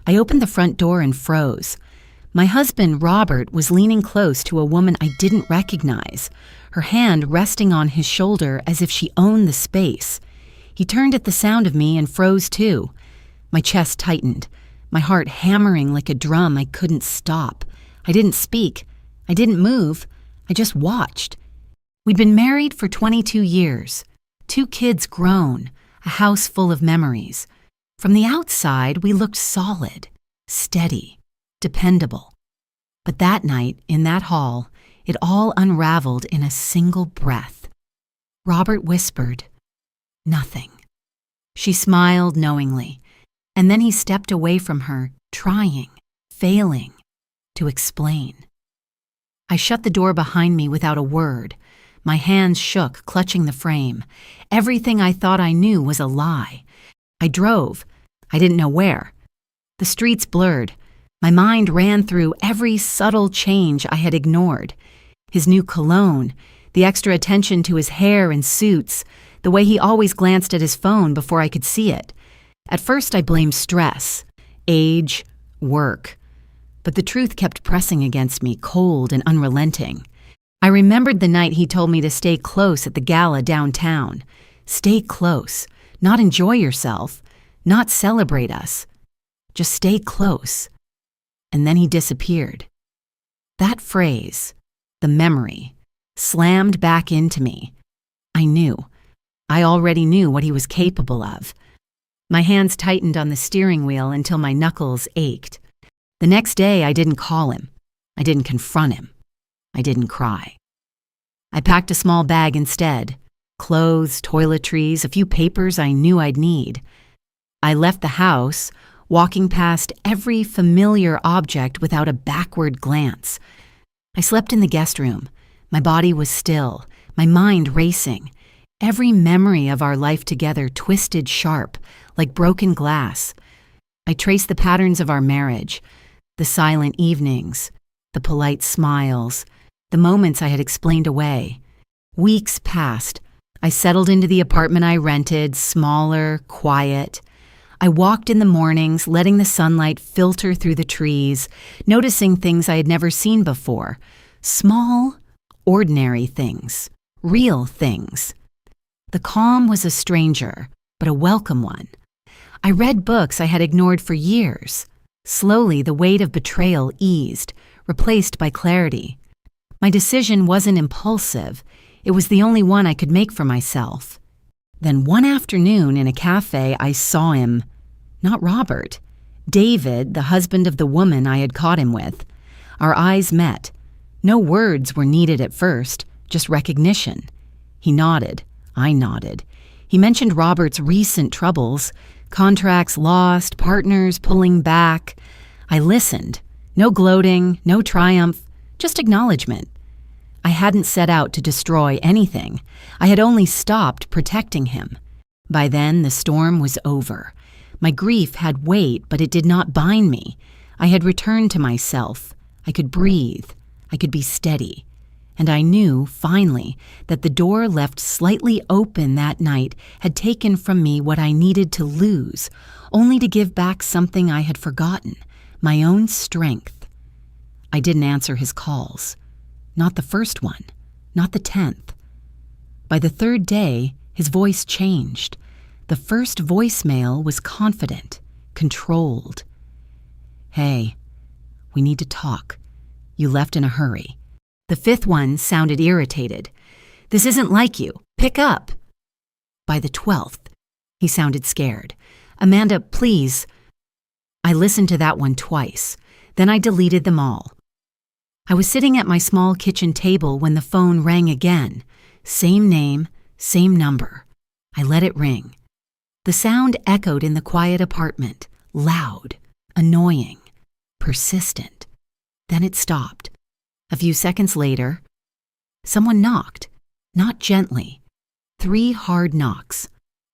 I opened the front door and froze. My husband, Robert, was leaning close to a woman I didn't recognize, her hand resting on his shoulder as if she owned the space. He turned at the sound of me and froze too. My chest tightened, my heart hammering like a drum I couldn't stop. I didn't speak. I didn't move. I just watched. We'd been married for 22 years. 2 kids grown, a house full of memories. From the outside, we looked solid, steady, dependable. But that night, in that hall, it all unraveled in a single breath. Robert whispered, "Nothing." She smiled knowingly, and then he stepped away from her, trying, failing, to explain. I shut the door behind me without a word. My hands shook, clutching the frame. Everything I thought I knew was a lie. I drove. I didn't know where. The streets blurred. My mind ran through every subtle change I had ignored. His new cologne, the extra attention to his hair and suits, the way he always glanced at his phone before I could see it. At first I blamed stress, age, work. But the truth kept pressing against me, cold and unrelenting. I remembered the night he told me to stay close at the gala downtown. Stay close, not enjoy yourself, not celebrate us. Just stay close. And then he disappeared. That phrase, the memory, slammed back into me. I knew. I already knew what he was capable of. My hands tightened on the steering wheel until my knuckles ached. The next day, I didn't call him. I didn't confront him. I didn't cry. I packed a small bag instead. Clothes, toiletries, a few papers I knew I'd need. I left the house, walking past every familiar object without a backward glance. I slept in the guest room. My body was still, my mind racing. Every memory of our life together twisted sharp, like broken glass. I traced the patterns of our marriage, the silent evenings, the polite smiles, the moments I had explained away. Weeks passed. I settled into the apartment I rented, smaller, quiet. I walked in the mornings, letting the sunlight filter through the trees, noticing things I had never seen before. Small, ordinary things, real things. The calm was a stranger, but a welcome one. I read books I had ignored for years. Slowly, the weight of betrayal eased, replaced by clarity. My decision wasn't impulsive. It was the only one I could make for myself. Then one afternoon in a cafe, I saw him. Not Robert. David, the husband of the woman I had caught him with. Our eyes met. No words were needed at first, just recognition. He nodded. I nodded. He mentioned Robert's recent troubles, contracts lost, partners pulling back. I listened. No gloating, no triumph, just acknowledgement. I hadn't set out to destroy anything. I had only stopped protecting him. By then, the storm was over. My grief had weight, but it did not bind me. I had returned to myself. I could breathe. I could be steady. And I knew, finally, that the door left slightly open that night had taken from me what I needed to lose, only to give back something I had forgotten, my own strength. I didn't answer his calls. Not the first one, not the 10th. By the 3rd day, his voice changed. The first voicemail was confident, controlled. "Hey, we need to talk. You left in a hurry." The 5th one sounded irritated. "This isn't like you. Pick up." By the 12th, he sounded scared. "Amanda, please." I listened to that one twice. Then I deleted them all. I was sitting at my small kitchen table when the phone rang again. Same name, same number. I let it ring. The sound echoed in the quiet apartment, loud, annoying, persistent. Then it stopped. A few seconds later, someone knocked, not gently. 3 hard knocks.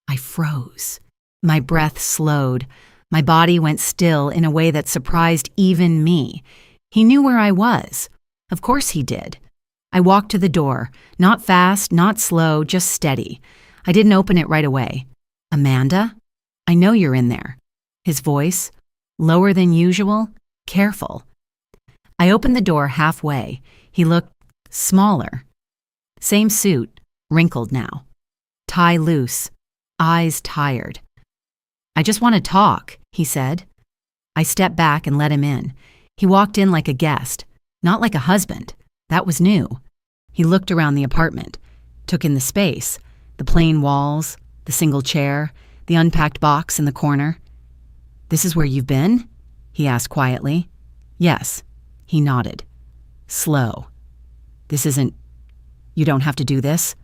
I froze. My breath slowed. My body went still in a way that surprised even me. He knew where I was. Of course he did. I walked to the door, not fast, not slow, just steady. I didn't open it right away. "Amanda? I know you're in there." His voice, Lower than usual, careful. I opened the door halfway. He looked smaller. Same suit, wrinkled now. Tie loose, eyes tired. I just want to talk, he said. I stepped back and let him in. He walked in like a guest, not like a husband. That was new. He looked around the apartment, took in the space, the plain walls, the single chair, the unpacked box in the corner. "This is where you've been?" he asked quietly. "Yes." He nodded. Slow. "This isn't... You don't have to do this?"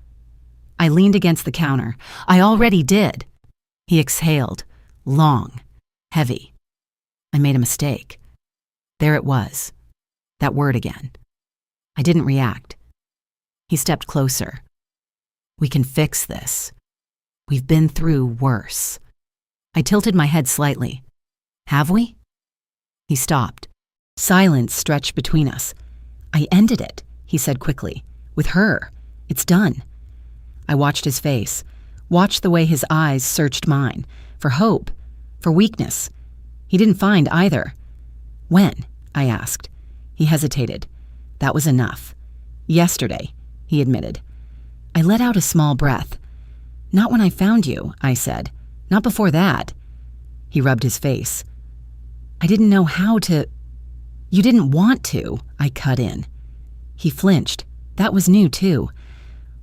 I leaned against the counter. "I already did." He exhaled, long, heavy. I made a mistake. There it was. That word again. I didn't react. He stepped closer. "We can fix this. We've been through worse." I tilted my head slightly. "Have we?" He stopped. Silence stretched between us. "I ended it," he said quickly. "With her. It's done." I watched his face, watched the way his eyes searched mine, for hope, for weakness. He didn't find either. "When?" I asked. He hesitated. That was enough. "Yesterday," he admitted. I let out a small breath. "Not when I found you," I said. "Not before that." He rubbed his face. "I didn't know how to..." "You didn't want to," I cut in. He flinched. That was new, too.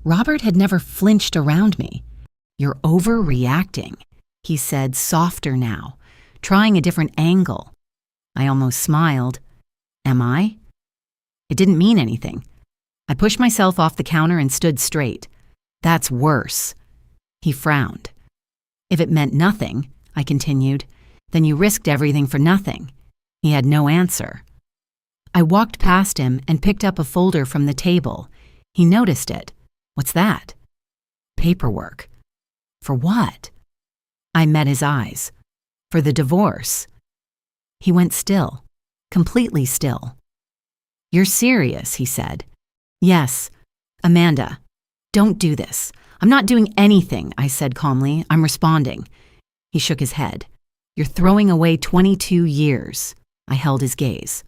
Robert had never flinched around me. "You're overreacting," he said, softer now, trying a different angle. I almost smiled. "Am I?" It didn't mean anything. I pushed myself off the counter and stood straight. "That's worse." He frowned. "If it meant nothing," I continued, "then you risked everything for nothing." He had no answer. I walked past him and picked up a folder from the table. He noticed it. "What's that?" "Paperwork." "For what?" I met his eyes. "For the divorce." He went still, completely still. "You're serious," he said. "Yes. Amanda, don't do this." "I'm not doing anything," I said calmly. "I'm responding." He shook his head. "You're throwing away 22 years. I held his gaze.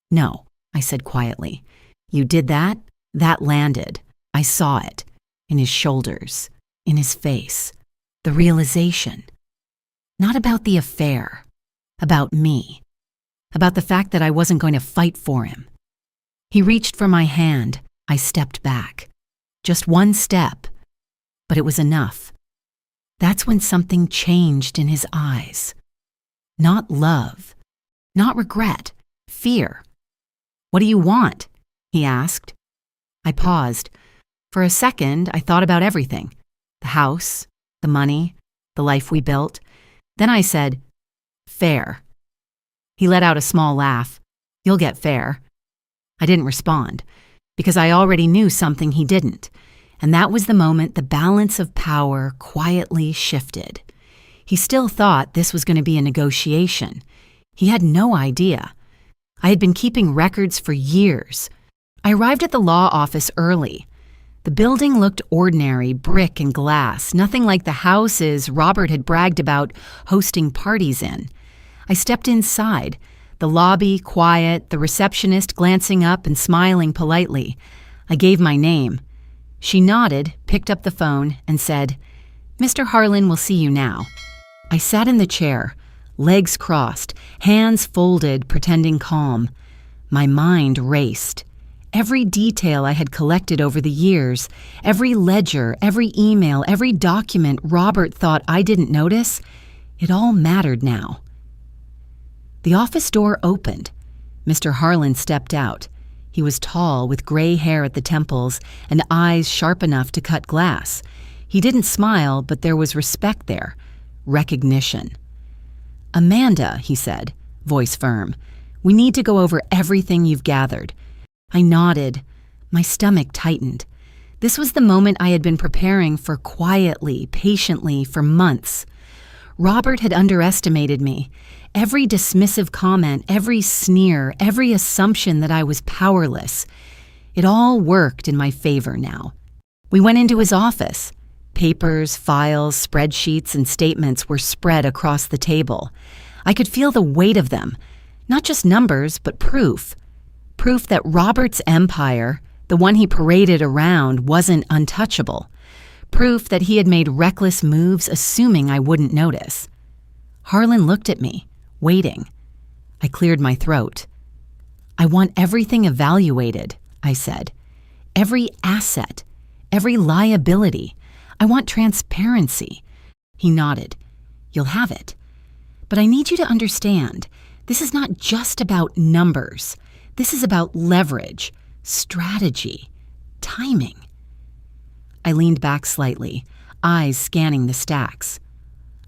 "No," I said quietly. "You did that? That landed. I saw it. In his shoulders. In his face. The realization. Not about the affair. About me. About the fact that I wasn't going to fight for him." He reached for my hand. I stepped back. Just one step. But it was enough. That's when something changed in his eyes. Not love. Not regret. Fear. "What do you want?" he asked. I paused. For a second, I thought about everything. The house, the money, the life we built. Then I said, "Fair." He let out a small laugh. "You'll get fair." I didn't respond, because I already knew something he didn't, and that was the moment the balance of power quietly shifted. He still thought this was going to be a negotiation. He had no idea. I had been keeping records for years. I arrived at the law office early. The building looked ordinary, brick and glass, nothing like the houses Robert had bragged about hosting parties in. I stepped inside, the lobby quiet, the receptionist glancing up and smiling politely. I gave my name. She nodded, picked up the phone, and said, "Mr. Harlan will see you now." I sat in the chair, legs crossed, hands folded, pretending calm. My mind raced. Every detail I had collected over the years, every ledger, every email, every document Robert thought I didn't notice, it all mattered now. The office door opened. Mr. Harlan stepped out. He was tall, with gray hair at the temples and eyes sharp enough to cut glass. He didn't smile, but there was respect there. Recognition. "Amanda," he said, voice firm, "we need to go over everything you've gathered." I nodded. My stomach tightened. This was the moment I had been preparing for quietly, patiently, for months. Robert had underestimated me. Every dismissive comment, every sneer, every assumption that I was powerless. It all worked in my favor now. We went into his office. Papers, files, spreadsheets, and statements were spread across the table. I could feel the weight of them, not just numbers, but proof. Proof that Robert's empire, the one he paraded around, wasn't untouchable. Proof that he had made reckless moves assuming I wouldn't notice. Harlan looked at me, waiting. I cleared my throat. I want everything evaluated, I said. Every asset, every liability. I want transparency. He nodded. You'll have it. But I need you to understand, this is not just about numbers. This is about leverage, strategy, timing. I leaned back slightly, eyes scanning the stacks.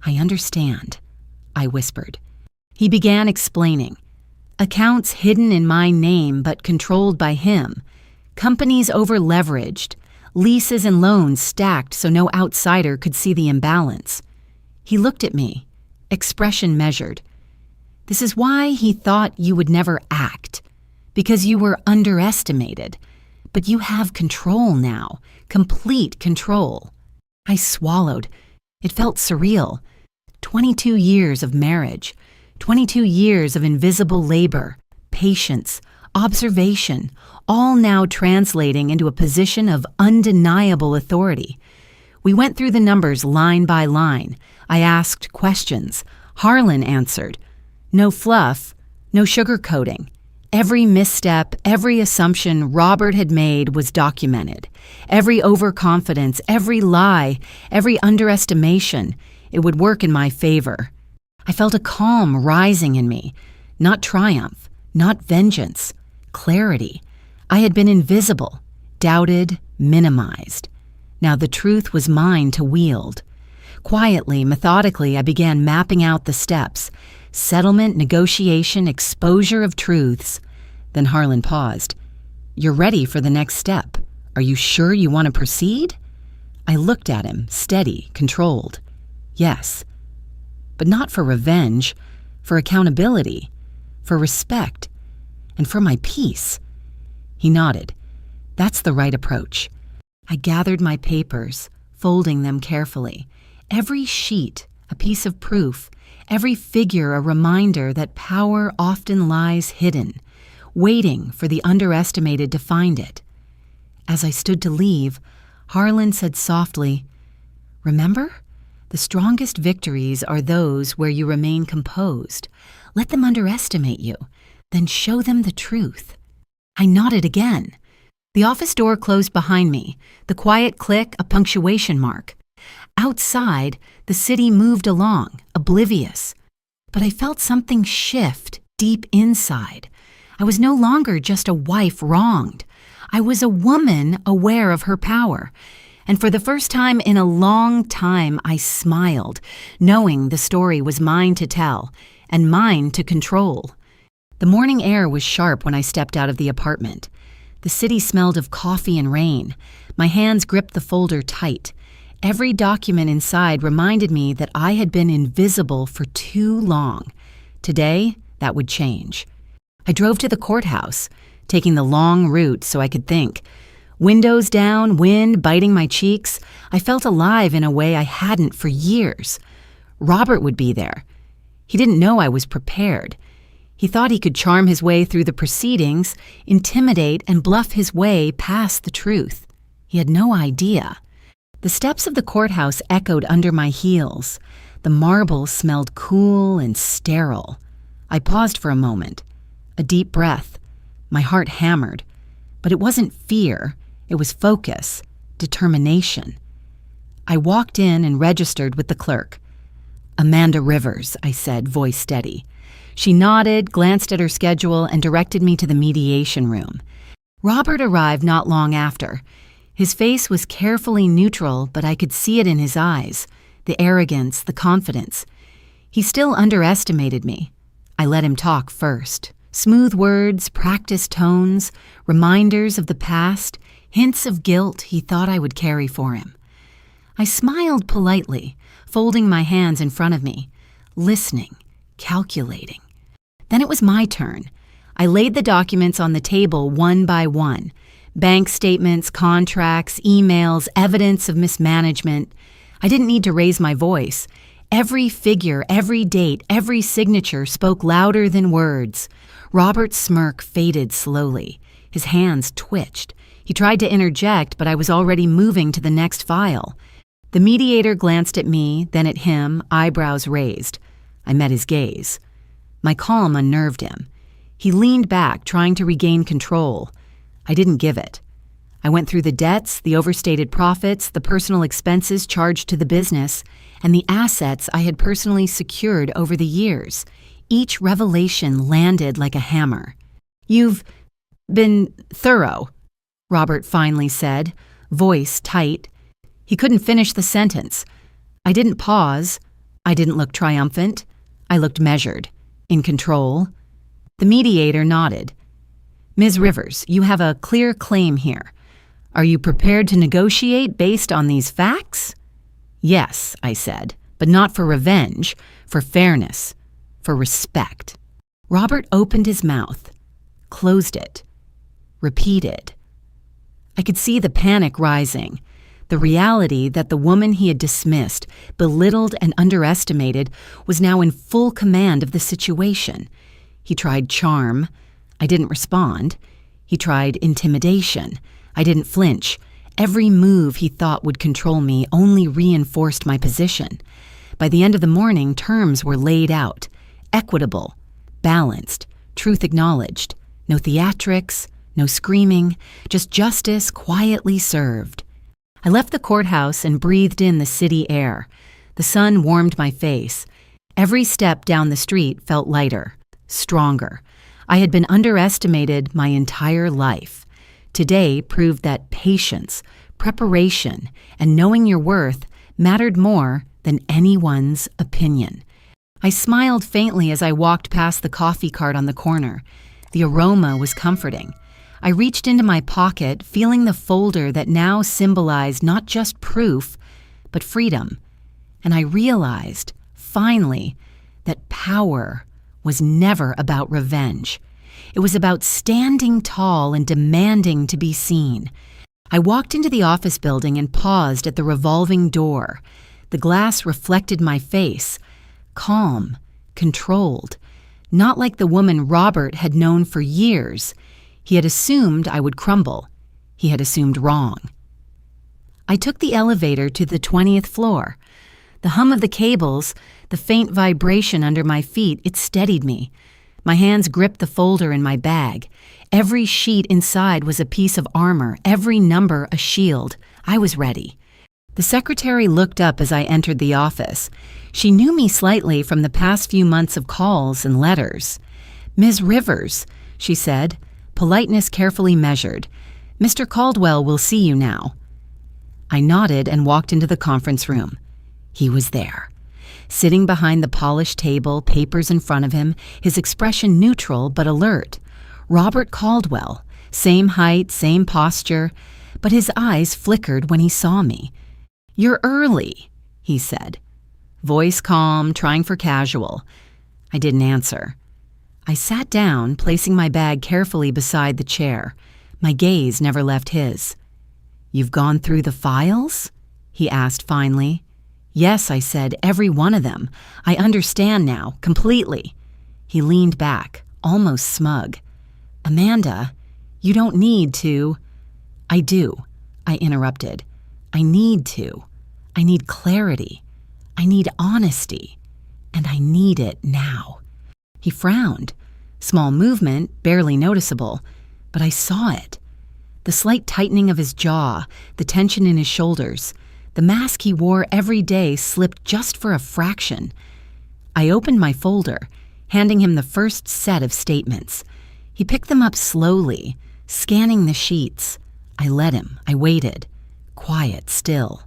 I understand, I whispered. He began explaining. Accounts hidden in my name but controlled by him. Companies over-leveraged. Leases and loans stacked so no outsider could see the imbalance. He looked at me, expression measured. This is why he thought you would never act. Because you were underestimated. But you have control now, complete control. I swallowed. It felt surreal. 22 years of marriage. 22 years of invisible labor, patience, observation, all now translating into a position of undeniable authority. We went through the numbers line by line. I asked questions. Harlan answered. No fluff, no sugarcoating. Every misstep, every assumption Robert had made was documented. Every overconfidence, every lie, every underestimation, it would work in my favor. I felt a calm rising in me, not triumph, not vengeance, clarity. I had been invisible, doubted, minimized. Now the truth was mine to wield. Quietly, methodically, I began mapping out the steps. Settlement, negotiation, exposure of truths. Then Harlan paused. You're ready for the next step. Are you sure you want to proceed? I looked at him, steady, controlled. Yes. But not for revenge, for accountability, for respect, and for my peace. He nodded. That's the right approach. I gathered my papers, folding them carefully. Every sheet, a piece of proof, every figure a reminder that power often lies hidden, waiting for the underestimated to find it. As I stood to leave, Harlan said softly, Remember? The strongest victories are those where you remain composed. Let them underestimate you, then show them the truth. I nodded again. The office door closed behind me, the quiet click a punctuation mark. Outside, the city moved along, oblivious. But I felt something shift deep inside. I was no longer just a wife wronged. I was a woman aware of her power. And for the first time in a long time, I smiled, knowing the story was mine to tell and mine to control. The morning air was sharp when I stepped out of the apartment. The city smelled of coffee and rain. My hands gripped the folder tight. Every document inside reminded me that I had been invisible for too long. Today, that would change. I drove to the courthouse, taking the long route so I could think. Windows down, wind biting my cheeks, I felt alive in a way I hadn't for years. Robert would be there. He didn't know I was prepared. He thought he could charm his way through the proceedings, intimidate and bluff his way past the truth. He had no idea. The steps of the courthouse echoed under my heels. The marble smelled cool and sterile. I paused for a moment. A deep breath. My heart hammered. But it wasn't fear. It was focus, determination. I walked in and registered with the clerk. Amanda Rivers, I said, voice steady. She nodded, glanced at her schedule, and directed me to the mediation room. Robert arrived not long after. His face was carefully neutral, but I could see it in his eyes, the arrogance, the confidence. He still underestimated me. I let him talk first. Smooth words, practiced tones, reminders of the past, hints of guilt he thought I would carry for him. I smiled politely, folding my hands in front of me, listening, calculating. Then it was my turn. I laid the documents on the table one by one. Bank statements, contracts, emails, evidence of mismanagement. I didn't need to raise my voice. Every figure, every date, every signature spoke louder than words. Robert's smirk faded slowly. His hands twitched. He tried to interject, but I was already moving to the next file. The mediator glanced at me, then at him, eyebrows raised. I met his gaze. My calm unnerved him. He leaned back, trying to regain control. I didn't give it. I went through the debts, the overstated profits, the personal expenses charged to the business, and the assets I had personally secured over the years. Each revelation landed like a hammer. "You've been thorough," Robert finally said, voice tight. He couldn't finish the sentence. I didn't pause. I didn't look triumphant. I looked measured, in control. The mediator nodded. "Ms. Rivers, you have a clear claim here. Are you prepared to negotiate based on these facts?" "Yes," I said, "but not for revenge, for fairness, for respect." Robert opened his mouth, closed it, repeated. I could see the panic rising, the reality that the woman he had dismissed, belittled, and underestimated was now in full command of the situation. He tried charm. I didn't respond. He tried intimidation. I didn't flinch. Every move he thought would control me only reinforced my position. By the end of the morning, terms were laid out. Equitable, balanced, truth acknowledged. No theatrics, no screaming, just justice quietly served. I left the courthouse and breathed in the city air. The sun warmed my face. Every step down the street felt lighter, stronger. I had been underestimated my entire life. Today proved that patience, preparation, and knowing your worth mattered more than anyone's opinion. I smiled faintly as I walked past the coffee cart on the corner. The aroma was comforting. I reached into my pocket, feeling the folder that now symbolized not just proof, but freedom. And I realized, finally, that power was never about revenge. It was about standing tall and demanding to be seen. I walked into the office building and paused at the revolving door. The glass reflected my face, calm, controlled, not like the woman Robert had known for years. He had assumed I would crumble. He had assumed wrong. I took the elevator to the 20th floor. The hum of the cables, the faint vibration under my feet, it steadied me. My hands gripped the folder in my bag. Every sheet inside was a piece of armor, every number a shield. I was ready. The secretary looked up as I entered the office. She knew me slightly from the past few months of calls and letters. "Ms. Rivers," she said, politeness carefully measured. "Mr. Caldwell will see you now." I nodded and walked into the conference room. He was there. Sitting behind the polished table, papers in front of him, his expression neutral but alert. Robert Caldwell, same height, same posture, but his eyes flickered when he saw me. "You're early," he said. Voice calm, trying for casual. I didn't answer. I sat down, placing my bag carefully beside the chair. My gaze never left his. "You've gone through the files?" he asked finally. "Yes," I said, "every one of them. I understand now, completely." He leaned back, almost smug. "Amanda, you don't need to—" "I do," I interrupted. "I need to. I need clarity. I need honesty. And I need it now." He frowned. Small movement, barely noticeable, but I saw it. The slight tightening of his jaw, the tension in his shoulders. The mask he wore every day slipped just for a fraction. I opened my folder, handing him the first set of statements. He picked them up slowly, scanning the sheets. I let him. I waited, quiet still,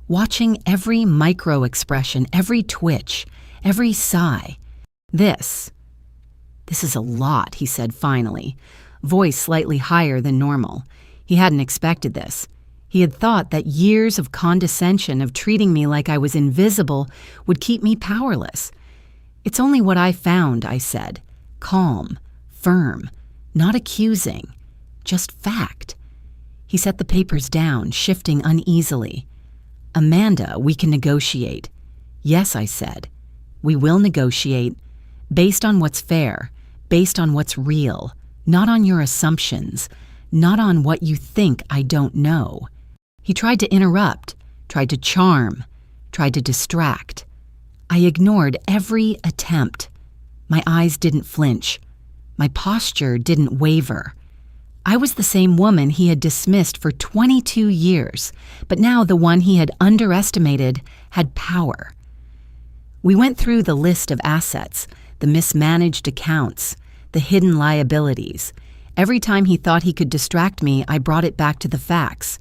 watching every micro-expression, every twitch, every sigh. This is a lot," he said finally, voice slightly higher than normal. He hadn't expected this. He had thought that years of condescension, of treating me like I was invisible, would keep me powerless. "It's only what I found," I said. Calm, firm, not accusing, just fact. He set the papers down, shifting uneasily. "Amanda, we can negotiate. Yes, I said. We will negotiate based on what's fair, based on what's real, not on your assumptions, not on what you think I don't know. He tried to interrupt, tried to charm, tried to distract. I ignored every attempt. My eyes didn't flinch. My posture didn't waver. I was the same woman he had dismissed for 22 years, but now the one he had underestimated had power. We went through the list of assets, the mismanaged accounts, the hidden liabilities. Every time he thought he could distract me, I brought it back to the facts.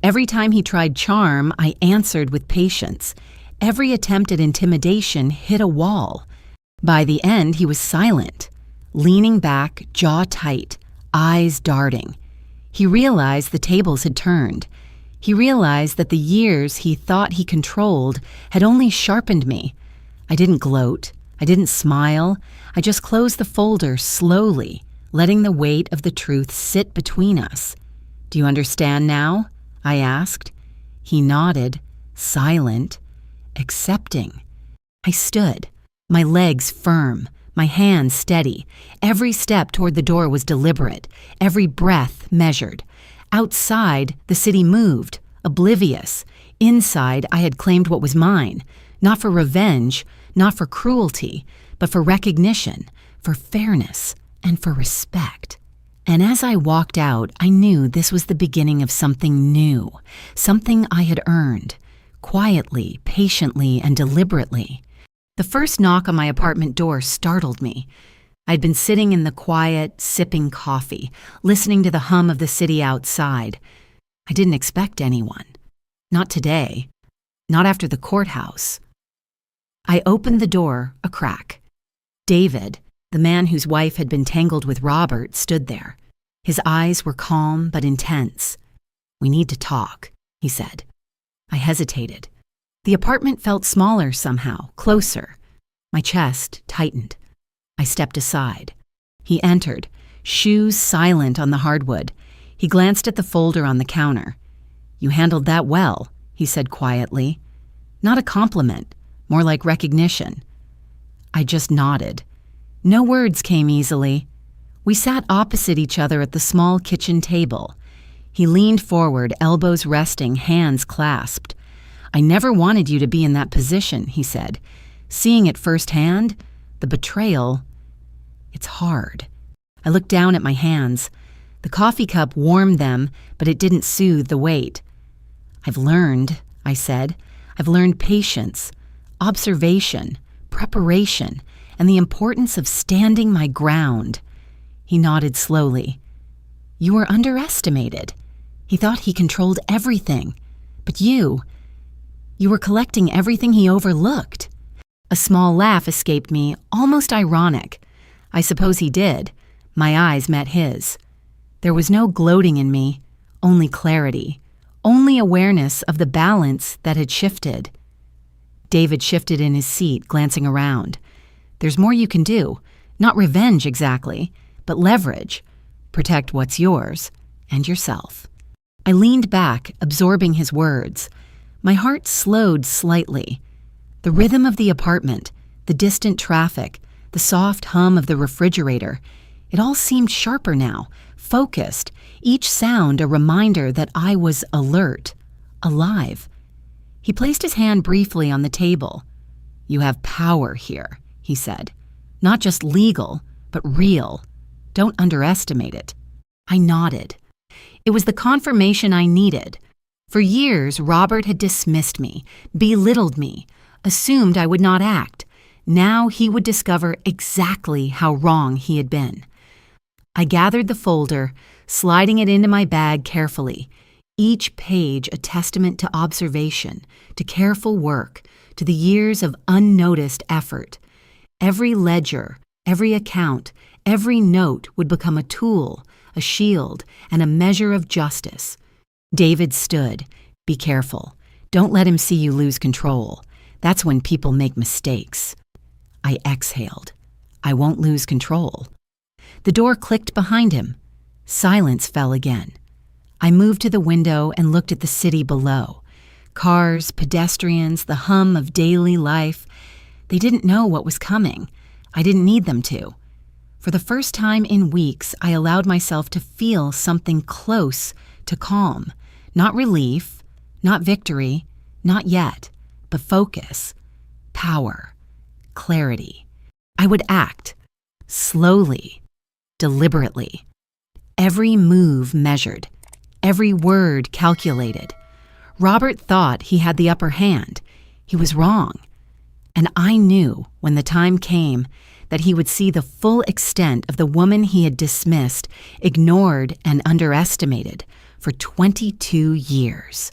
Every time he tried charm, I answered with patience. Every attempt at intimidation hit a wall. By the end, he was silent, leaning back, jaw tight, eyes darting. He realized the tables had turned. He realized that the years he thought he controlled had only sharpened me. I didn't gloat. I didn't smile. I just closed the folder slowly, letting the weight of the truth sit between us. Do you understand now? I asked. He nodded, silent, accepting. I stood, my legs firm, my hands steady. Every step toward the door was deliberate, every breath measured. Outside, the city moved, oblivious. Inside, I had claimed what was mine, not for revenge, not for cruelty, but for recognition, for fairness, and for respect. And as I walked out, I knew this was the beginning of something new, something I had earned, quietly, patiently, and deliberately. The first knock on my apartment door startled me. I'd been sitting in the quiet, sipping coffee, listening to the hum of the city outside. I didn't expect anyone. Not today. Not after the courthouse. I opened the door a crack. David, the man whose wife had been tangled with Robert, stood there. His eyes were calm but intense. "We need to talk," he said. I hesitated. The apartment felt smaller somehow, closer. My chest tightened. I stepped aside. He entered, shoes silent on the hardwood. He glanced at the folder on the counter. "You handled that well," he said quietly. Not a compliment, more like recognition. I just nodded. No words came easily. We sat opposite each other at the small kitchen table. He leaned forward, elbows resting, hands clasped. "I never wanted you to be in that position," he said. "Seeing it firsthand, the betrayal, it's hard." I looked down at my hands. The coffee cup warmed them, but it didn't soothe the weight. "I've learned," I said. "I've learned patience, observation, preparation, and the importance of standing my ground." He nodded slowly. "You were underestimated. He thought he controlled everything. But you were collecting everything he overlooked." A small laugh escaped me, almost ironic. I suppose he did. My eyes met his. There was no gloating in me, only clarity, only awareness of the balance that had shifted. David shifted in his seat, glancing around. "There's more you can do. Not revenge exactly, but leverage. Protect what's yours and yourself." I leaned back, absorbing his words. My heart slowed slightly. The rhythm of the apartment, the distant traffic, the soft hum of the refrigerator, it all seemed sharper now, focused, each sound a reminder that I was alert, alive. He placed his hand briefly on the table. "You have power here," he said. "Not just legal, but real. Don't underestimate it." I nodded. It was the confirmation I needed. For years, Robert had dismissed me, belittled me, assumed I would not act. Now he would discover exactly how wrong he had been. I gathered the folder, sliding it into my bag carefully, each page a testament to observation, to careful work, to the years of unnoticed effort. Every ledger, every account, every note would become a tool, a shield, and a measure of justice. David stood. "Be careful. Don't let him see you lose control. That's when people make mistakes." I exhaled. I won't lose control. The door clicked behind him. Silence fell again. I moved to the window and looked at the city below. Cars, pedestrians, the hum of daily life. They didn't know what was coming. I didn't need them to. For the first time in weeks, I allowed myself to feel something close to calm. Not relief, not victory, not yet, but focus, power, clarity. I would act, slowly, deliberately. Every move measured, every word calculated. Robert thought he had the upper hand. He was wrong. And I knew, when the time came, that he would see the full extent of the woman he had dismissed, ignored, and underestimated for 22 years.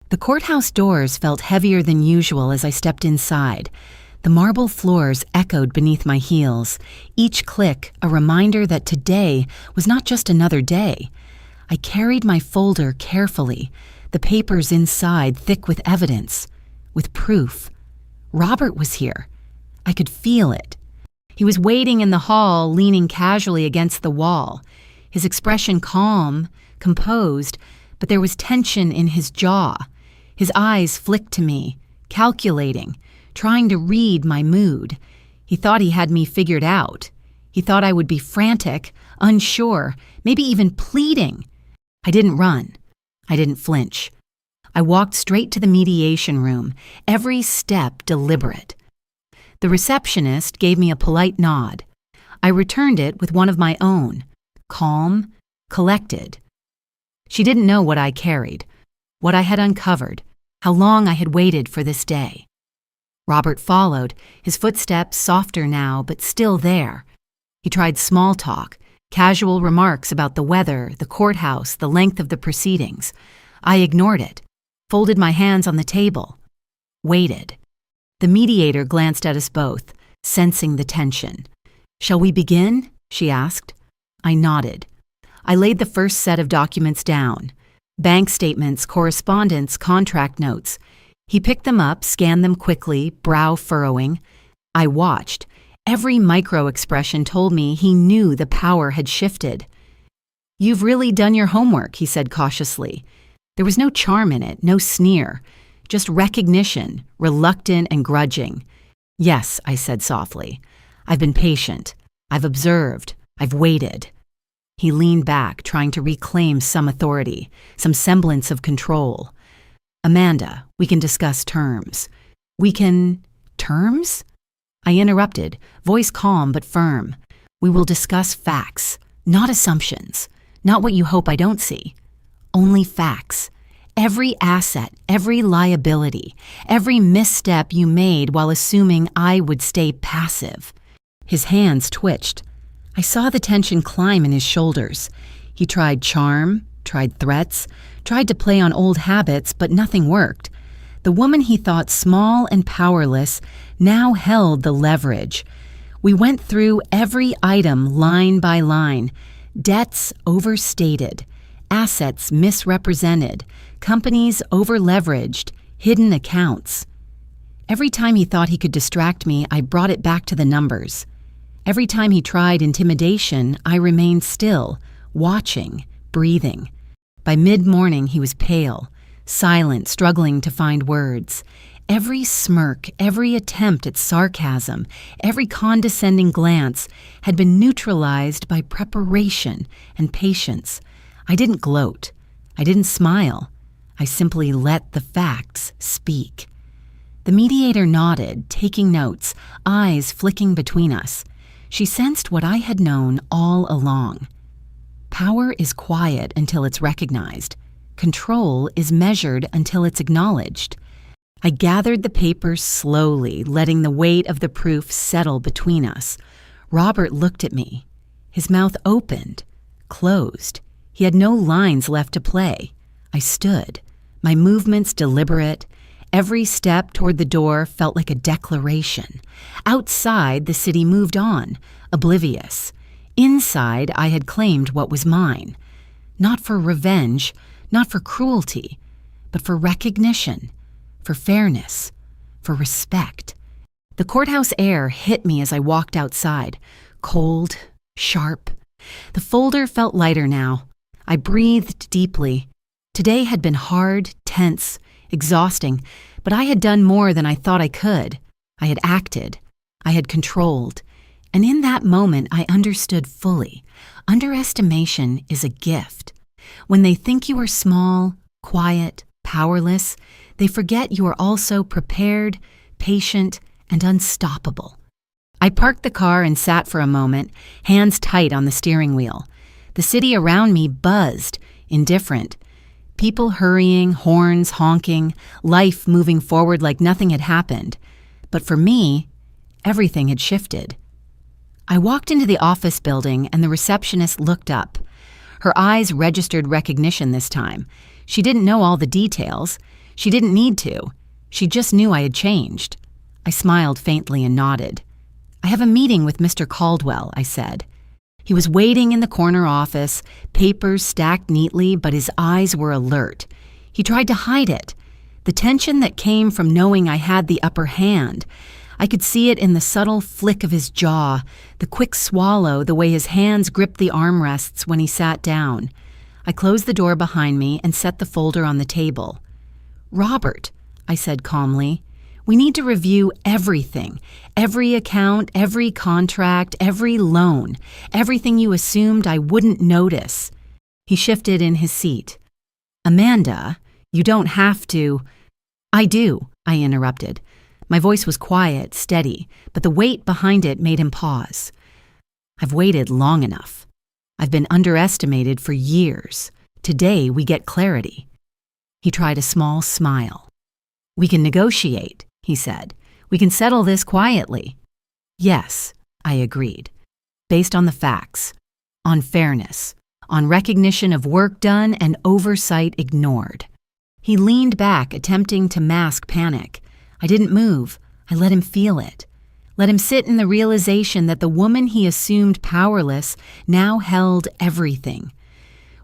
The courthouse doors felt heavier than usual as I stepped inside. The marble floors echoed beneath my heels, each click a reminder that today was not just another day. I carried my folder carefully, the papers inside thick with evidence, with proof. Robert was here. I could feel it. He was waiting in the hall, leaning casually against the wall, his expression calm, composed, but there was tension in his jaw. His eyes flicked to me, calculating, trying to read my mood. He thought he had me figured out. He thought I would be frantic, unsure, maybe even pleading. I didn't run. I didn't flinch. I walked straight to the mediation room, every step deliberate. The receptionist gave me a polite nod. I returned it with one of my own, calm, collected. She didn't know what I carried, what I had uncovered, how long I had waited for this day. Robert followed, his footsteps softer now, but still there. He tried small talk, casual remarks about the weather, the courthouse, the length of the proceedings. I ignored it, folded my hands on the table, waited. The mediator glanced at us both, sensing the tension. "Shall we begin?" she asked. I nodded. I laid the first set of documents down. Bank statements, correspondence, contract notes. He picked them up, scanned them quickly, brow furrowing. I watched. Every micro-expression told me he knew the power had shifted. "You've really done your homework," he said cautiously. There was no charm in it, no sneer, just recognition, reluctant and grudging. "Yes," I said softly. "I've been patient. I've observed. I've waited." He leaned back, trying to reclaim some authority, some semblance of control. "Amanda, we can discuss terms." "We can... terms?" I interrupted, voice calm but firm. "We will discuss facts, not assumptions, not what you hope I don't see. Only facts. Every asset, every liability, every misstep you made while assuming I would stay passive." His hands twitched. I saw the tension climb in his shoulders. He tried charm, tried threats, tried to play on old habits, but nothing worked. The woman he thought small and powerless now held the leverage. We went through every item line by line. Debts overstated, assets misrepresented, companies over-leveraged, hidden accounts. Every time he thought he could distract me, I brought it back to the numbers. Every time he tried intimidation, I remained still, watching, breathing. By mid-morning, he was pale, silent, struggling to find words. Every smirk, every attempt at sarcasm, every condescending glance had been neutralized by preparation and patience. I didn't gloat. I didn't smile. I simply let the facts speak. The mediator nodded, taking notes, eyes flicking between us. She sensed what I had known all along. Power is quiet until it's recognized. Control is measured until it's acknowledged. I gathered the papers slowly, letting the weight of the proof settle between us. Robert looked at me. His mouth opened, closed. He had no lines left to play. I stood, my movements deliberate. Every step toward the door felt like a declaration. Outside, the city moved on, oblivious. Inside, I had claimed what was mine. Not for revenge, not for cruelty, but for recognition, for fairness, for respect. The courthouse air hit me as I walked outside, cold, sharp. The folder felt lighter now. I breathed deeply. Today had been hard, tense, exhausting, but I had done more than I thought I could. I had acted. I had controlled. And in that moment, I understood fully. Underestimation is a gift. When they think you are small, quiet, powerless, they forget you are also prepared, patient, and unstoppable. I parked the car and sat for a moment, hands tight on the steering wheel. The city around me buzzed, indifferent. People hurrying, horns honking, life moving forward like nothing had happened. But for me, everything had shifted. I walked into the office building and the receptionist looked up. Her eyes registered recognition this time. She didn't know all the details. She didn't need to. She just knew I had changed. I smiled faintly and nodded. "I have a meeting with Mr. Caldwell," I said. He was waiting in the corner office, papers stacked neatly, but his eyes were alert. He tried to hide it. The tension that came from knowing I had the upper hand. I could see it in the subtle flick of his jaw, the quick swallow, the way his hands gripped the armrests when he sat down. I closed the door behind me and set the folder on the table. "Robert," I said calmly, "we need to review everything. Every account, every contract, every loan. Everything you assumed I wouldn't notice." He shifted in his seat. "Amanda, you don't have to—" "I do," I interrupted. My voice was quiet, steady, but the weight behind it made him pause. "I've waited long enough. I've been underestimated for years. Today we get clarity." He tried a small smile. "We can negotiate," he said. "We can settle this quietly." "Yes," I agreed, based on the facts, on fairness, on recognition of work done and oversight ignored. He leaned back, attempting to mask panic. I didn't move. I let him feel it. Let him sit in the realization that the woman he assumed powerless now held everything.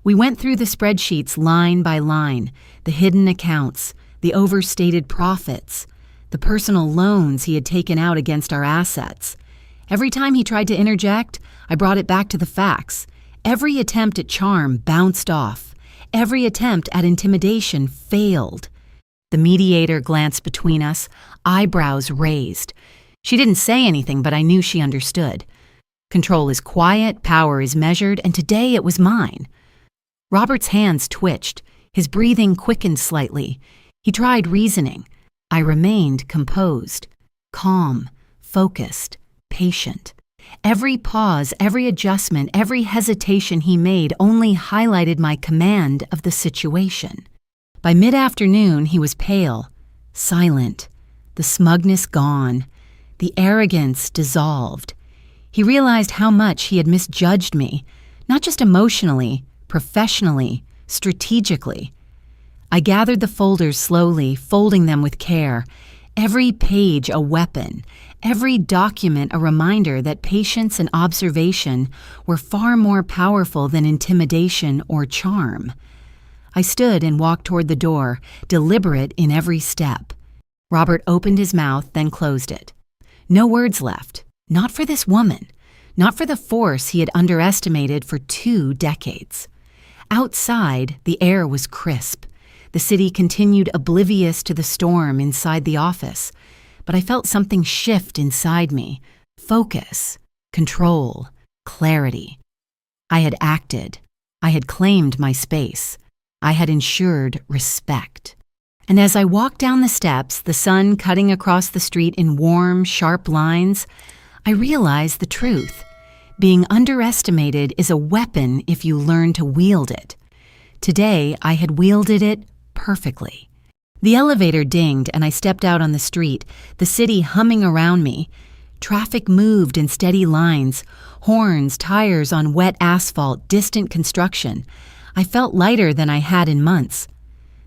We went through the spreadsheets line by line, the hidden accounts, the overstated profits, the personal loans he had taken out against our assets. Every time he tried to interject, I brought it back to the facts. Every attempt at charm bounced off. Every attempt at intimidation failed. The mediator glanced between us, eyebrows raised. She didn't say anything, but I knew she understood. Control is quiet, power is measured, and today it was mine. Robert's hands twitched. His breathing quickened slightly. He tried reasoning. I remained composed, calm, focused, patient. Every pause, every adjustment, every hesitation he made only highlighted my command of the situation. By mid-afternoon, he was pale, silent, the smugness gone, the arrogance dissolved. He realized how much he had misjudged me, not just emotionally, professionally, strategically. I gathered the folders slowly, folding them with care, every page a weapon, every document a reminder that patience and observation were far more powerful than intimidation or charm. I stood and walked toward the door, deliberate in every step. Robert opened his mouth, then closed it. No words left. Not for this woman. Not for the force he had underestimated for 2 decades. Outside, the air was crisp. The city continued oblivious to the storm inside the office. But I felt something shift inside me. Focus, control, clarity. I had acted. I had claimed my space. I had ensured respect. And as I walked down the steps, the sun cutting across the street in warm, sharp lines, I realized the truth. Being underestimated is a weapon if you learn to wield it. Today, I had wielded it perfectly. The elevator dinged and I stepped out on the street, the city humming around me. Traffic moved in steady lines, horns, tires on wet asphalt, distant construction. I felt lighter than I had in months.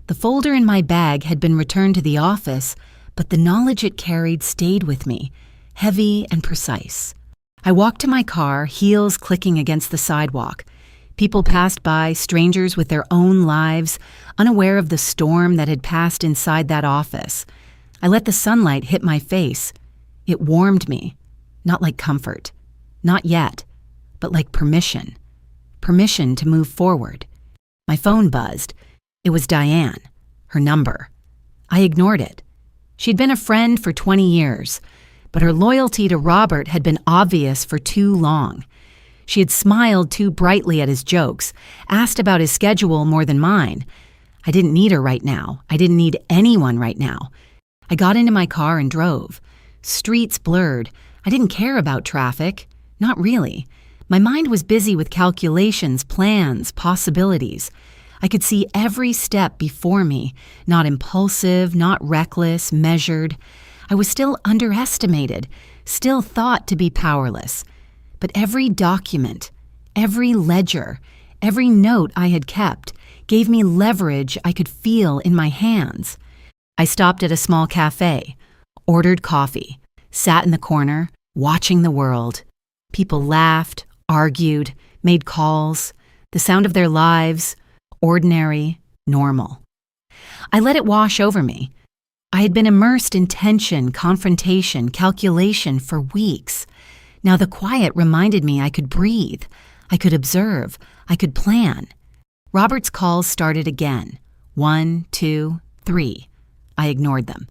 The folder in my bag had been returned to the office, but the knowledge it carried stayed with me, heavy and precise. I walked to my car, heels clicking against the sidewalk. People passed by, strangers with their own lives, unaware of the storm that had passed inside that office. I let the sunlight hit my face. It warmed me, not like comfort, not yet, but like permission. Permission to move forward. My phone buzzed. It was Diane, her number. I ignored it. She'd been a friend for 20 years, but her loyalty to Robert had been obvious for too long. She had smiled too brightly at his jokes, asked about his schedule more than mine. I didn't need her right now. I didn't need anyone right now. I got into my car and drove. Streets blurred. I didn't care about traffic. Not really. My mind was busy with calculations, plans, possibilities. I could see every step before me, not impulsive, not reckless, measured. I was still underestimated, still thought to be powerless. But every document, every ledger, every note I had kept gave me leverage I could feel in my hands. I stopped at a small cafe, ordered coffee, sat in the corner, watching the world. People laughed, argued, made calls, the sound of their lives, ordinary, normal. I let it wash over me. I had been immersed in tension, confrontation, calculation for weeks. Now the quiet reminded me I could breathe, I could observe, I could plan. Robert's calls started again. 1, 2, 3. I ignored them.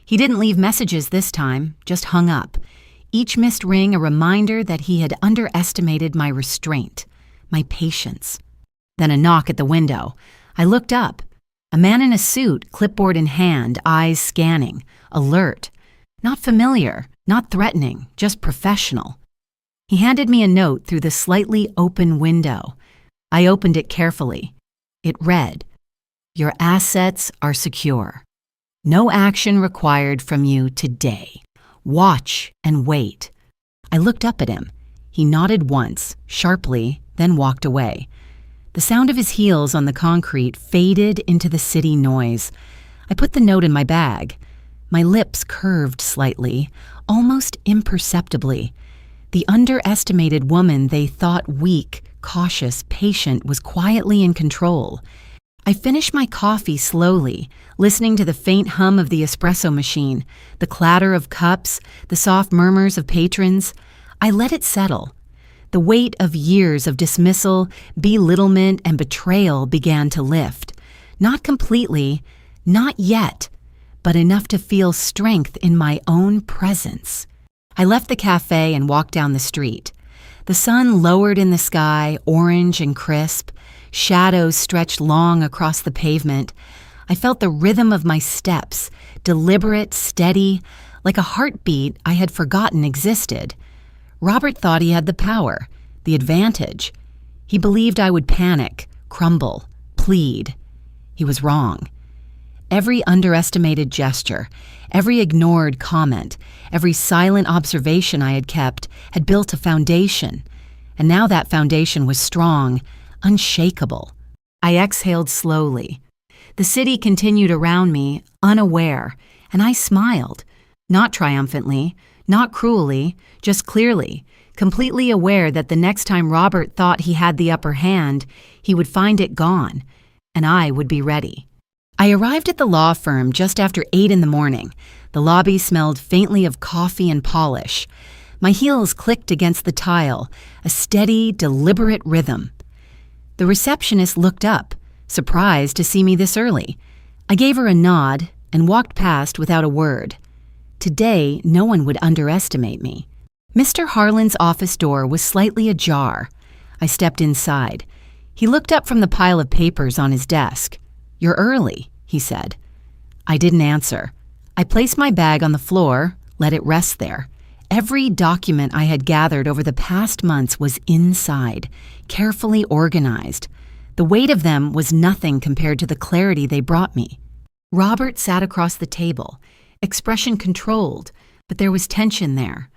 He didn't leave messages this time, just hung up. Each missed ring a reminder that he had underestimated my restraint, my patience. Then a knock at the window. I looked up. A man in a suit, clipboard in hand, eyes scanning, alert. Not familiar, not threatening, just professional. He handed me a note through the slightly open window. I opened it carefully. It read, "Your assets are secure. No action required from you today. Watch and wait." I looked up at him. He nodded once, sharply, then walked away. The sound of his heels on the concrete faded into the city noise. I put the note in my bag. My lips curved slightly, almost imperceptibly. The underestimated woman they thought weak, cautious, patient was quietly in control. I finished my coffee slowly, listening to the faint hum of the espresso machine, the clatter of cups, the soft murmurs of patrons. I let it settle. The weight of years of dismissal, belittlement, and betrayal began to lift. Not completely, not yet, but enough to feel strength in my own presence. I left the cafe and walked down the street. The sun lowered in the sky, orange and crisp. Shadows stretched long across the pavement. I felt the rhythm of my steps, deliberate, steady, like a heartbeat I had forgotten existed. Robert thought he had the power, the advantage. He believed I would panic, crumble, plead. He was wrong. Every underestimated gesture, every ignored comment, every silent observation I had kept had built a foundation. And now that foundation was strong, unshakable. I exhaled slowly. The city continued around me, unaware, and I smiled, not triumphantly, not cruelly, just clearly, completely aware that the next time Robert thought he had the upper hand, he would find it gone, and I would be ready. I arrived at the law firm just after 8 in the morning. The lobby smelled faintly of coffee and polish. My heels clicked against the tile, a steady, deliberate rhythm. The receptionist looked up, surprised to see me this early. I gave her a nod and walked past without a word. Today, no one would underestimate me. Mr. Harlan's office door was slightly ajar. I stepped inside. He looked up from the pile of papers on his desk. "You're early," he said. I didn't answer. I placed my bag on the floor, let it rest there. Every document I had gathered over the past months was inside, carefully organized. The weight of them was nothing compared to the clarity they brought me. Robert sat across the table, expression controlled, but there was tension there.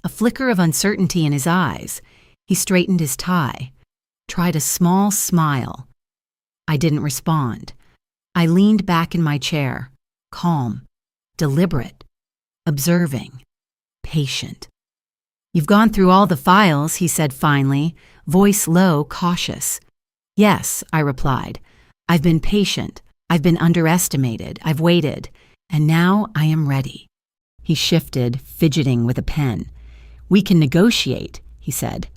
A flicker of uncertainty in his eyes. He straightened his tie, tried a small smile. I didn't respond. I leaned back in my chair, calm, deliberate, observing, patient. "You've gone through all the files," he said finally, voice low, cautious. "Yes," I replied. "I've been patient. I've been underestimated. I've waited. And now I am ready." He shifted, fidgeting with a pen. "We can negotiate," he said.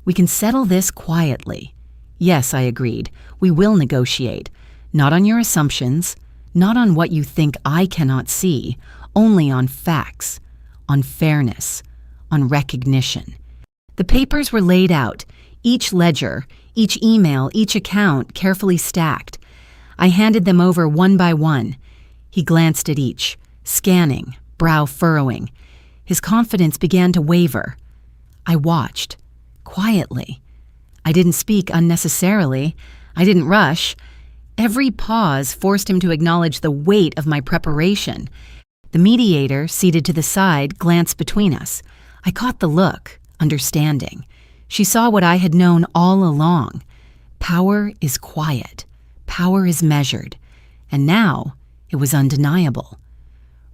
"We can settle this quietly." "Yes," I agreed. "We will negotiate. Not on your assumptions, not on what you think I cannot see, only on facts, on fairness, on recognition. The papers were laid out, each ledger, each email, each account carefully stacked. I handed them over one by one. He glanced at each, scanning, brow furrowing. His confidence began to waver. I watched, quietly. I didn't speak unnecessarily. I didn't rush. Every pause forced him to acknowledge the weight of my preparation. The mediator, seated to the side, glanced between us. I caught the look, understanding. She saw what I had known all along. Power is quiet. Power is measured. And now, it was undeniable.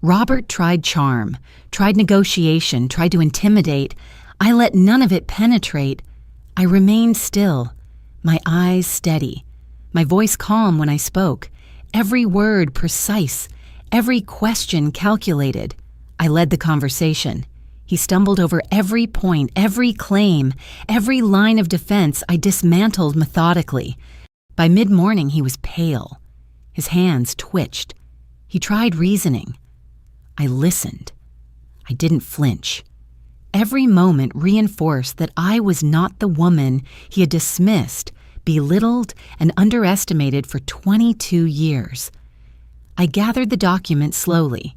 Robert tried charm, tried negotiation, tried to intimidate. I let none of it penetrate. I remained still, my eyes steady, my voice calm when I spoke, every word precise, every question calculated. I led the conversation. He stumbled over every point, every claim, every line of defense I dismantled methodically. By mid-morning, he was pale. His hands twitched. He tried reasoning. I listened. I didn't flinch. Every moment reinforced that I was not the woman he had dismissed, belittled, and underestimated for 22 years. I gathered the document slowly,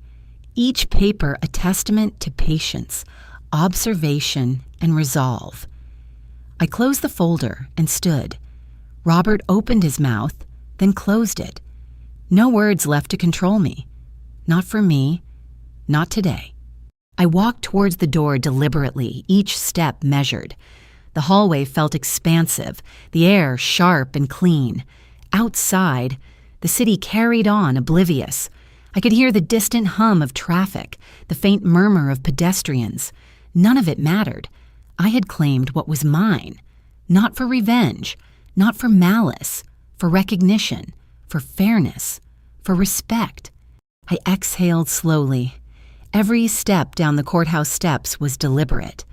each paper a testament to patience, observation, and resolve. I closed the folder and stood. Robert opened his mouth, then closed it. No words left to control me. Not for me, not today. I walked towards the door deliberately, each step measured. The hallway felt expansive, the air sharp and clean. Outside, the city carried on, oblivious. I could hear the distant hum of traffic, the faint murmur of pedestrians. None of it mattered. I had claimed what was mine. Not for revenge, not for malice, for recognition, for fairness, for respect. I exhaled slowly. Every step down the courthouse steps was deliberate,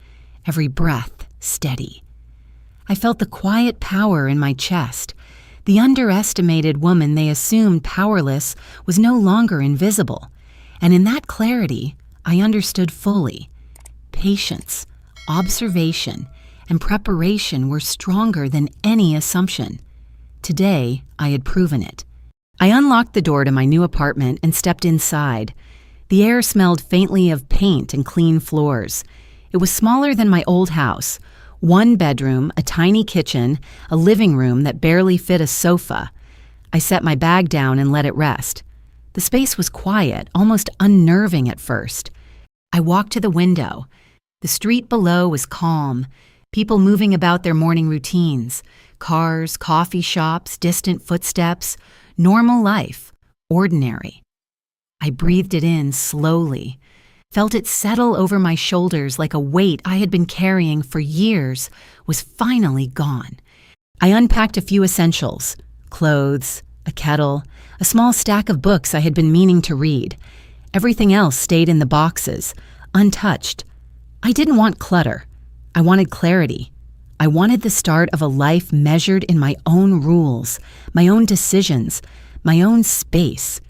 every breath steady. I felt the quiet power in my chest. The underestimated woman they assumed powerless was no longer invisible, and in that clarity, I understood fully. Patience, observation, and preparation were stronger than any assumption. Today, I had proven it. I unlocked the door to my new apartment and stepped inside. The air smelled faintly of paint and clean floors. It was smaller than my old house. One bedroom, a tiny kitchen, a living room that barely fit a sofa. I set my bag down and let it rest. The space was quiet, almost unnerving at first. I walked to the window. The street below was calm, people moving about their morning routines, cars, coffee shops, distant footsteps, normal life, ordinary. I breathed it in slowly, felt it settle over my shoulders like a weight I had been carrying for years was finally gone. I unpacked a few essentials, clothes, a kettle, a small stack of books I had been meaning to read. Everything else stayed in the boxes, untouched. I didn't want clutter. I wanted clarity. I wanted the start of a life measured in my own rules, my own decisions, my own space.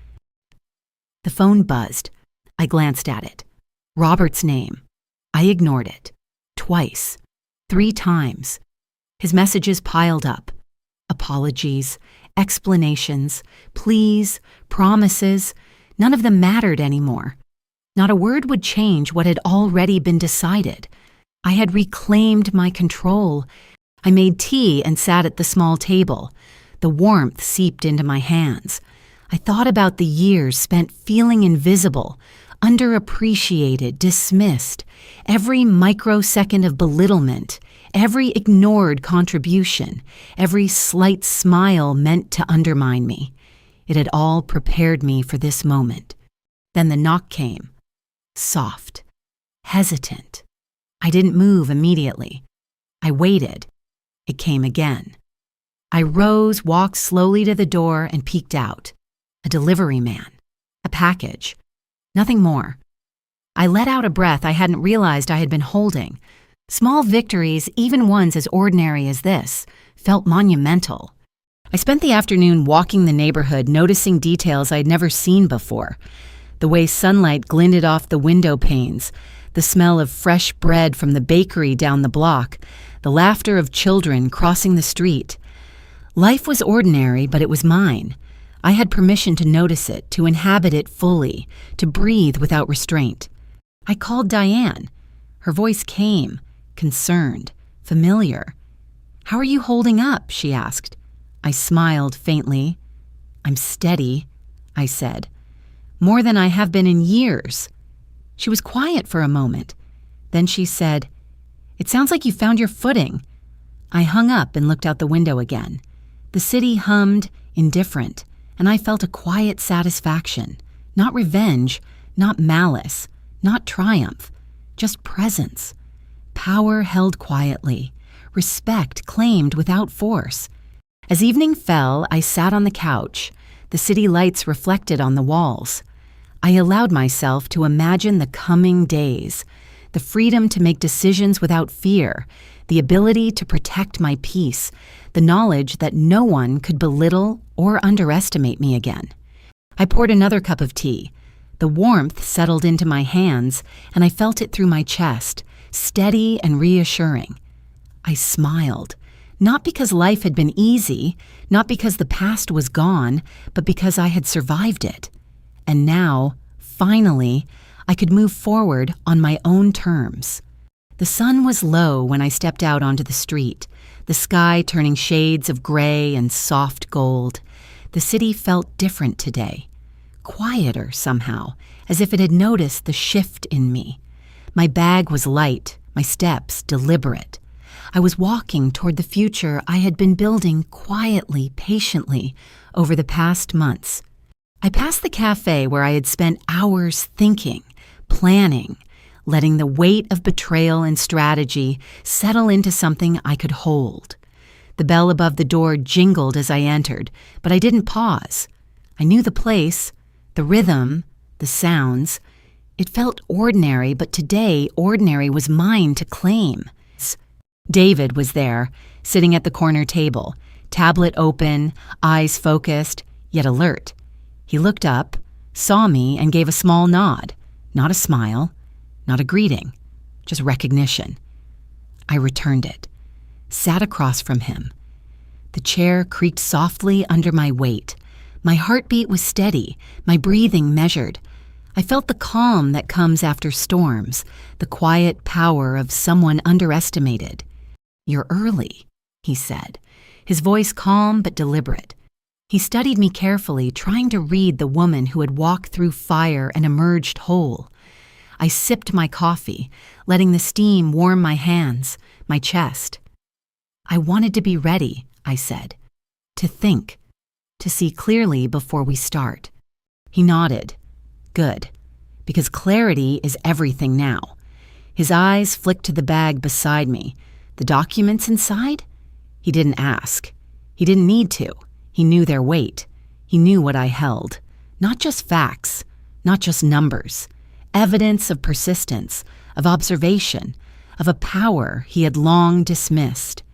The phone buzzed. I glanced at it. Robert's name. I ignored it. Twice. 3 times. His messages piled up. Apologies, explanations, pleas, promises. None of them mattered anymore. Not a word would change what had already been decided. I had reclaimed my control. I made tea and sat at the small table. The warmth seeped into my hands. I thought about the years spent feeling invisible, underappreciated, dismissed, every microsecond of belittlement, every ignored contribution, every slight smile meant to undermine me. It had all prepared me for this moment. Then the knock came. Soft, hesitant. I didn't move immediately. I waited. It came again. I rose, walked slowly to the door, and peeked out. A delivery man. A package. Nothing more. I let out a breath I hadn't realized I had been holding. Small victories, even ones as ordinary as this, felt monumental. I spent the afternoon walking the neighborhood, noticing details I'd never seen before. The way sunlight glinted off the window panes, the smell of fresh bread from the bakery down the block, the laughter of children crossing the street. Life was ordinary, but it was mine. I had permission to notice it, to inhabit it fully, to breathe without restraint. I called Diane. Her voice came, concerned, familiar. "How are you holding up?" she asked. I smiled faintly. "I'm steady," I said. "More than I have been in years." She was quiet for a moment. Then she said, "It sounds like you found your footing." I hung up and looked out the window again. The city hummed, indifferent, and I felt a quiet satisfaction. Not revenge, not malice, not triumph, just presence. Power held quietly, respect claimed without force. As evening fell, I sat on the couch. The city lights reflected on the walls. I allowed myself to imagine the coming days, the freedom to make decisions without fear, the ability to protect my peace, the knowledge that no one could belittle or underestimate me again. I poured another cup of tea. The warmth settled into my hands, and I felt it through my chest, steady and reassuring. I smiled, not because life had been easy, not because the past was gone, but because I had survived it. And now, finally, I could move forward on my own terms. The sun was low when I stepped out onto the street, the sky turning shades of gray and soft gold. The city felt different today, quieter somehow, as if it had noticed the shift in me. My bag was light, my steps deliberate. I was walking toward the future I had been building quietly, patiently, over the past months. I passed the cafe where I had spent hours thinking, planning, letting the weight of betrayal and strategy settle into something I could hold. The bell above the door jingled as I entered, but I didn't pause. I knew the place, the rhythm, the sounds. It felt ordinary, but today ordinary was mine to claim. David was there, sitting at the corner table, tablet open, eyes focused, yet alert. He looked up, saw me, and gave a small nod. Not a smile, not a greeting, just recognition. I returned it, sat across from him. The chair creaked softly under my weight. My heartbeat was steady, my breathing measured. I felt the calm that comes after storms, the quiet power of someone underestimated. "You're early," he said, his voice calm but deliberate. He studied me carefully, trying to read the woman who had walked through fire and emerged whole. I sipped my coffee, letting the steam warm my hands, my chest. "I wanted to be ready," I said, "to think, to see clearly before we start." He nodded. "Good, because clarity is everything now." His eyes flicked to the bag beside me. The documents inside? He didn't ask. He didn't need to. He knew their weight. He knew what I held. Not just facts, not just numbers. Evidence of persistence, of observation, of a power he had long dismissed.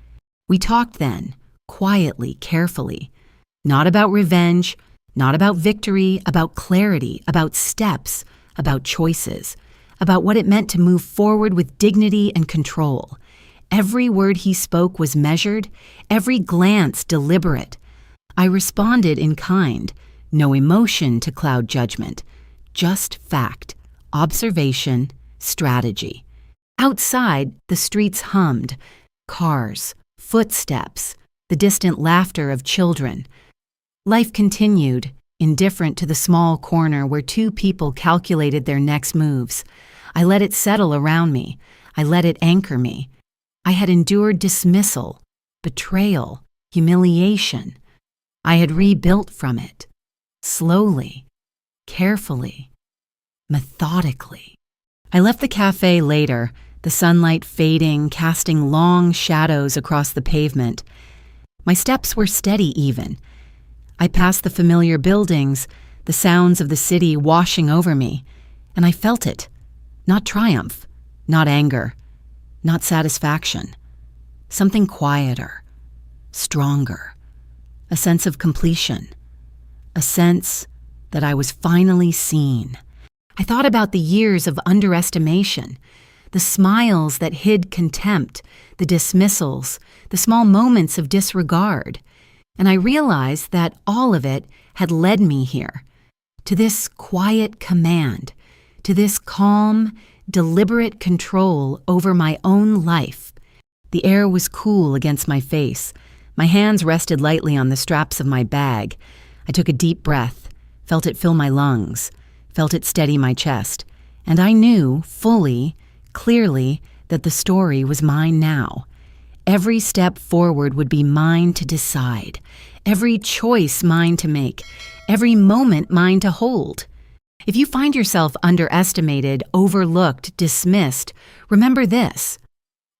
We talked then, quietly, carefully. Not about revenge, not about victory, about clarity, about steps, about choices, about what it meant to move forward with dignity and control. Every word he spoke was measured, every glance deliberate. I responded in kind, no emotion to cloud judgment, just fact, observation, strategy. Outside, the streets hummed, cars, footsteps, the distant laughter of children. Life continued, indifferent to the small corner where two people calculated their next moves. I let it settle around me. I let it anchor me. I had endured dismissal, betrayal, humiliation. I had rebuilt from it, slowly, carefully, methodically. I left the cafe later, the sunlight fading, casting long shadows across the pavement. My steps were steady even. I passed the familiar buildings, the sounds of the city washing over me, and I felt it. Not triumph, not anger, not satisfaction. Something quieter, stronger. a sense of completion, a sense that I was finally seen. I thought about the years of underestimation, the smiles that hid contempt, the dismissals, the small moments of disregard, and I realized that all of it had led me here, to this quiet command, to this calm, deliberate control over my own life. The air was cool against my face. My hands rested lightly on the straps of my bag. I took a deep breath, felt it fill my lungs, felt it steady my chest, and I knew fully, clearly, that the story was mine now. Every step forward would be mine to decide, every choice mine to make, every moment mine to hold. If you find yourself underestimated, overlooked, dismissed, remember this.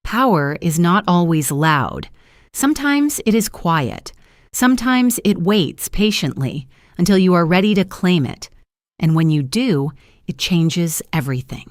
Power is not always loud. Sometimes it is quiet. Sometimes it waits patiently until you are ready to claim it. And when you do, it changes everything.